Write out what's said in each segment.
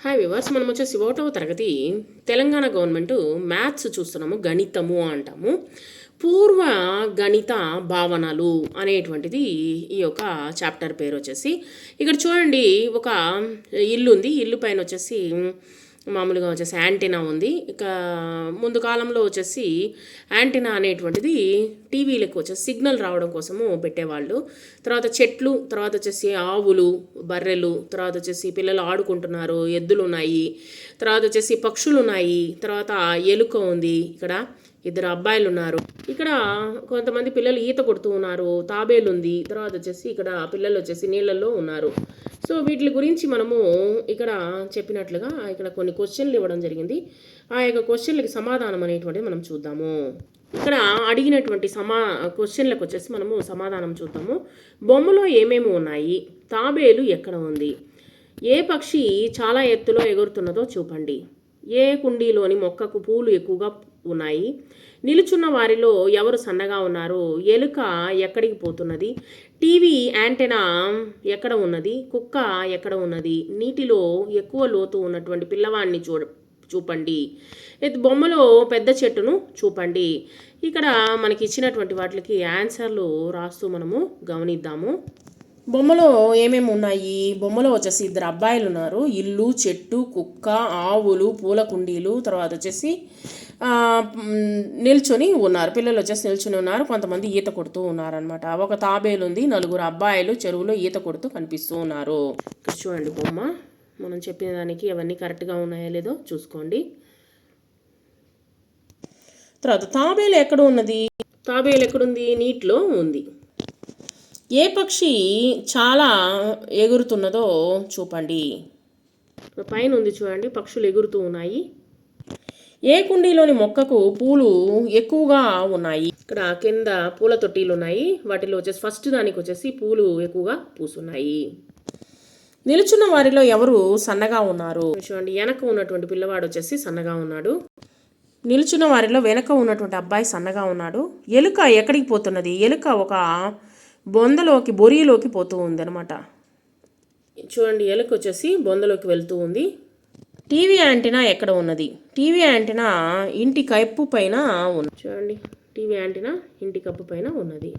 Hi viewers, మనం వచ్చేసి 1వ తరగతి తెలంగాణ గవర్నమెంట్ మ్యాథ్స్ చూస్తున్నాము. గణితము అంటాము. పూర్వ గణిత భావనలు అనేటువంటిది ఈ యొక్క చాప్టర్ పేరు వచ్చేసి. ఇక్కడ చూడండి, ఒక ఇల్లు ఉంది. ఇల్లు పైన వచ్చేసి మామూలుగా వచ్చేసి యాంటీనా ఉంది. ఇక ముందు కాలంలో వచ్చేసి యాంటీనా అనేటువంటిది టీవీలకు వచ్చేసి సిగ్నల్ రావడం కోసము పెట్టేవాళ్ళు. తర్వాత చెట్లు, తర్వాత వచ్చేసి ఆవులు, బర్రెలు, తర్వాత వచ్చేసి పిల్లలు ఆడుకుంటున్నారు, ఎద్దులు ఉన్నాయి, తర్వాత వచ్చేసి పక్షులు ఉన్నాయి, తర్వాత ఎలుక ఉంది. ఇక్కడ ఇద్దరు అబ్బాయిలు ఉన్నారు. ఇక్కడ కొంతమంది పిల్లలు ఈత కొడుతూ ఉన్నారు. తాబేలు ఉంది. తర్వాత వచ్చేసి ఇక్కడ పిల్లలు వచ్చేసి నీళ్ళల్లో ఉన్నారు. సో వీటి గురించి మనము ఇక్కడ చెప్పినట్లుగా ఇక్కడ కొన్ని క్వశ్చన్లు ఇవ్వడం జరిగింది. ఆ యొక్క క్వశ్చన్లకి సమాధానం అనేటువంటిది మనం చూద్దాము. ఇక్కడ అడిగినటువంటి క్వశ్చన్లకు వచ్చేసి మనము సమాధానం చూద్దాము. బొమ్మలో ఏమేమి ఉన్నాయి? తాబేలు ఎక్కడ ఉంది? ఏ పక్షి చాలా ఎత్తులో ఎగురుతున్నదో చూపండి. ఏ కుండీలోని మొక్కకు పూలు ఎక్కువగా ఉన్నాయి? నిలుచున్న వారిలో ఎవరు సన్నగా ఉన్నారు? ఎలుక ఎక్కడికి పోతున్నది? టీవీ యాంటెనా ఎక్కడ ఉన్నది? కుక్క ఎక్కడ ఉన్నది? నీటిలో ఎక్కువ లోతు ఉన్నటువంటి పిల్లవాడిని చూపండి. బొమ్మలో పెద్ద చెట్టును చూపండి. ఇక్కడ మనకి ఇచ్చినటువంటి వాటికి ఆన్సర్లు రాస్తూ మనము గమనిద్దాము. బొమ్మలో ఏమేమి ఉన్నాయి? బొమ్మలో వచ్చేసి ఇద్దరు అబ్బాయిలు ఉన్నారు. ఇల్లు, చెట్టు, కుక్క, ఆవులు, పూల కుండీలు, తర్వాత వచ్చేసి నిల్చొని ఉన్నారు. పిల్లలు వచ్చేసి నిల్చొని ఉన్నారు. కొంతమంది ఈత కొడుతూ ఉన్నారనమాట. ఒక తాబేలు ఉంది. 4 అబ్బాయిలు చెరువులో ఈత కొడుతూ కనిపిస్తూ ఉన్నారు. ఇక్కడ చూడండి బొమ్మ. మనం చెప్పిన దానికి అవన్నీ కరెక్ట్గా ఉన్నాయో లేదో చూసుకోండి. తర్వాత తాబేలు ఎక్కడ ఉన్నది? తాబేలు ఎక్కడుంది? నీటిలో ఉంది. ఏ పక్షి చాలా ఎగురుతున్నదో చూపండి. పైన ఉంది చూడండి, పక్షులు ఎగురుతూ ఉన్నాయి. ఏ కుండీలోని మొక్కకు పూలు ఎక్కువగా ఉన్నాయి? ఇక్కడ కింద పూల తొట్టీలు ఉన్నాయి. వాటిలో వచ్చేసి ఫస్ట్ దానికి వచ్చేసి పూలు ఎక్కువగా పూసున్నాయి. నిలుచున్న వారిలో ఎవరు సన్నగా ఉన్నారు? చూడండి, వెనక ఉన్నటువంటి పిల్లవాడు వచ్చేసి సన్నగా ఉన్నాడు. నిలుచున్న వారిలో వెనక ఉన్నటువంటి అబ్బాయి సన్నగా ఉన్నాడు. ఎలుక ఎక్కడికి పోతున్నది? ఎలుక ఒక బొరిలోకి పోతూ ఉంది అనమాట. చూడండి, ఎలుక వచ్చేసి బొందలోకి వెళ్తూ ఉంది. టీవీ యాంటెనా ఎక్కడ ఉన్నది? టీవీ యాంటెనా ఇంటి కప్పు పైన ఉంది. చూడండి, టీవీ యాంటెనా ఇంటి కప్పు పైన ఉన్నది.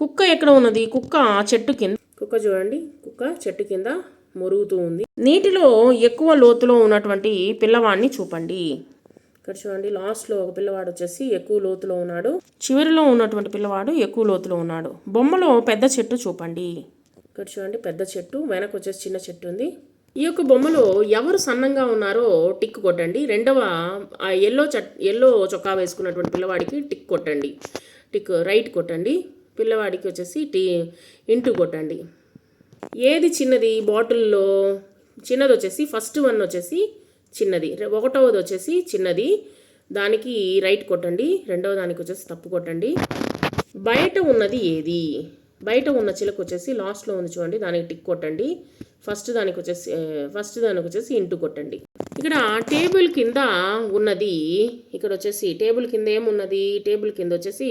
కుక్క ఎక్కడ ఉన్నది? కుక్క చెట్టు కింద. కుక్క చూడండి, కుక్క చెట్టు కింద మొరుగుతూ ఉంది. నీటిలో ఎక్కువ లోతులో ఉన్నటువంటి పిల్లవాడిని చూపండి. ఇక్కడ చూడండి, లాస్ట్లో ఒక పిల్లవాడు వచ్చేసి ఎక్కువ లోతులో ఉన్నాడు. చివరిలో ఉన్నటువంటి పిల్లవాడు ఎక్కువ లోతులో ఉన్నాడు. బొమ్మలో పెద్ద చెట్టు చూపండి. ఇక్కడ చూడండి, పెద్ద చెట్టు, వెనక వచ్చేసి చిన్న చెట్టు ఉంది. ఈ యొక్క బొమ్మలో ఎవరు సన్నంగా ఉన్నారో టిక్ కొట్టండి. రెండవ ఎల్లో చొక్కా వేసుకున్నటువంటి పిల్లవాడికి టిక్ కొట్టండి. టిక్ రైట్ కొట్టండి. పిల్లవాడికి వచ్చేసి ఇంటూ కొట్టండి. ఏది చిన్నది? బాటిల్లో చిన్నది వచ్చేసి ఫస్ట్ వన్ వచ్చేసి చిన్నది, 1వది వచ్చేసి చిన్నది, దానికి రైట్ కొట్టండి. 2వ దానికి వచ్చేసి తప్పు కొట్టండి. బయట ఉన్నది ఏది? బయట ఉన్న చిలుక వచ్చేసి లాస్ట్లో ఉంది చూడండి, దానికి టిక్ కొట్టండి. ఫస్ట్ దానికి వచ్చేసి ఇంటూ కొట్టండి. ఇక్కడ టేబుల్ కింద ఉన్నది. ఇక్కడ వచ్చేసి టేబుల్ కింద ఏమున్నది? టేబుల్ కింద వచ్చేసి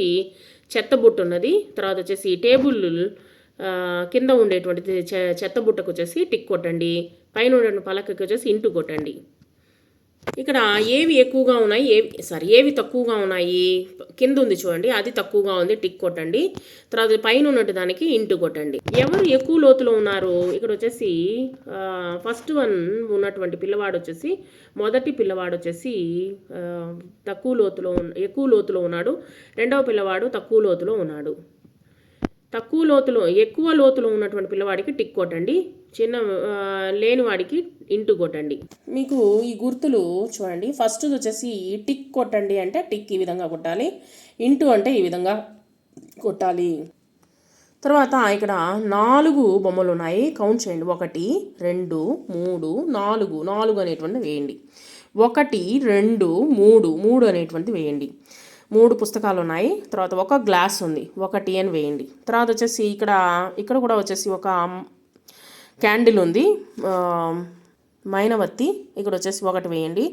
చెత్తబుట్ట ఉన్నది. తర్వాత వచ్చేసి టేబుల్ కింద ఉండేటువంటి చెత్తబుట్టకు వచ్చేసి టిక్ కొట్టండి. పైన ఉండే పలకకి వచ్చేసి ఇంటూ కొట్టండి. ఇక్కడ ఏవి ఎక్కువగా ఉన్నాయి, ఏవి తక్కువగా ఉన్నాయి? కింద ఉంది చూడండి, అది తక్కువగా ఉంది, టిక్ కొట్టండి. తర్వాత పైన ఉన్నట్టు దానికి ఇంటూ కొట్టండి. ఎవరు ఎక్కువ లోతులో ఉన్నారు? ఇక్కడ వచ్చేసి ఫస్ట్ వన్ ఉన్నటువంటి పిల్లవాడు వచ్చేసి మొదటి పిల్లవాడు వచ్చేసి ఎక్కువ లోతులో ఉన్నాడు. రెండవ పిల్లవాడు తక్కువ లోతులో ఉన్నాడు. ఎక్కువ లోతులో ఉన్నటువంటి పిల్లవాడికి టిక్ కొట్టండి. లేని వాడికి ఇంటూ కొట్టండి. మీకు ఈ గుర్తులు చూడండి. ఫస్ట్ వచ్చేసి టిక్ కొట్టండి అంటే టిక్ ఈ విధంగా కొట్టాలి. ఇంటూ అంటే ఈ విధంగా కొట్టాలి. తర్వాత ఇక్కడ 4 బొమ్మలు ఉన్నాయి. కౌంట్ చేయండి. 1 2 3 4 అనేటువంటి వేయండి. 1 2 3 అనేటువంటి వేయండి. 3 పుస్తకాలు ఉన్నాయి. తర్వాత ఒక గ్లాస్ ఉంది, 1 అని వేయండి. తర్వాత వచ్చేసి ఇక్కడ కూడా వచ్చేసి ఒక క్యాండిల్ ఉంది, మైనవత్తి. ఇక్కడ వచ్చేసి 1 వేయండి.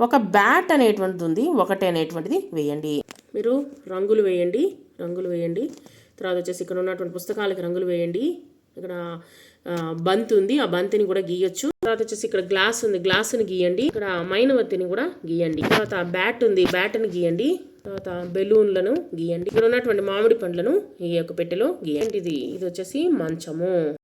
ఒక బ్యాట్ అనేటువంటిది ఉంది, 1 అనేటువంటిది వేయండి. మీరు రంగులు వేయండి. తర్వాత వచ్చేసి ఇక్కడ ఉన్నటువంటి పుస్తకాలకి రంగులు వేయండి. ఇక్కడ బంతి ఉంది, ఆ బంతిని కూడా గీయొచ్చు. తర్వాత వచ్చేసి ఇక్కడ గ్లాస్ ఉంది, గ్లాస్ని గీయండి. ఇక్కడ మైనవత్తిని కూడా గీయండి. తర్వాత బ్యాట్ ఉంది, బ్యాట్ని గీయండి. తర్వాత బెలూన్లను గీయండి. ఇక్కడ ఉన్నటువంటి మామిడి పండ్లను ఈ యొక్క పెట్టెలో గీయండి. ఇది వచ్చేసి మంచము.